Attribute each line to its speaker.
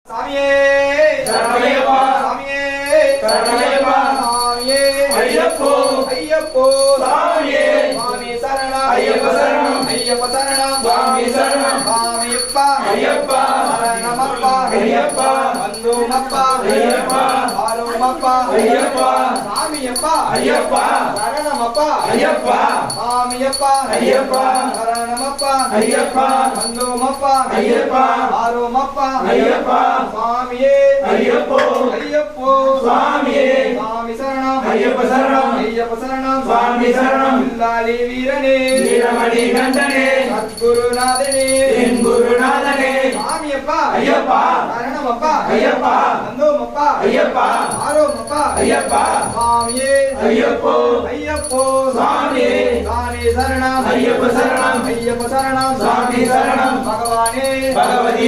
Speaker 1: சாமியே சரணமையப்பா சாமியே சரணமையப்பா சாமியே ஐயப்போ ஐயப்போ சாமியே சாமி சரணம் ஐயப்ப சரணம் ஐயப்ப சரணம் சாமி சரணம் சாமியப்பா ஐயப்பா சரணமப்பா ஐயப்பா வந்தோமப்பா ஐயப்பா ஆரோமப்பா ஐயப்பா சாமியப்பா ஐயப்பா சரணமப்பா ஐயப்பா சாமியப்பா ஐயப்பா சரணமப்பா ஐயப்பா வந்தோமப்பா ஐயப்பா ஆரோமப்பா ஐயப்பா சாமியே ஐயப்போ ஐயப்போ சாமியே சாமி சரணம் ஐயப்ப சரணம் ஐயப்ப சரணம் சாமி சரணம் இல்லாலி வீரனே வீரமணி கண்டனே சத்குருநாதனே என் குருநாதனே சாமியப்பா ஐயப்பா சரணமப்பா ஐயப்பா வந்தோமப்பா ஐயப்பா ஆரோமப்பா ஐயப்பா சாமியே ஐயப்போ ஐயப்போ சாமியே சாமி சரணம் ஐயப்ப சரணம் ஐயப்ப சரணம் சாமி சரணம் பகவானே பகவதி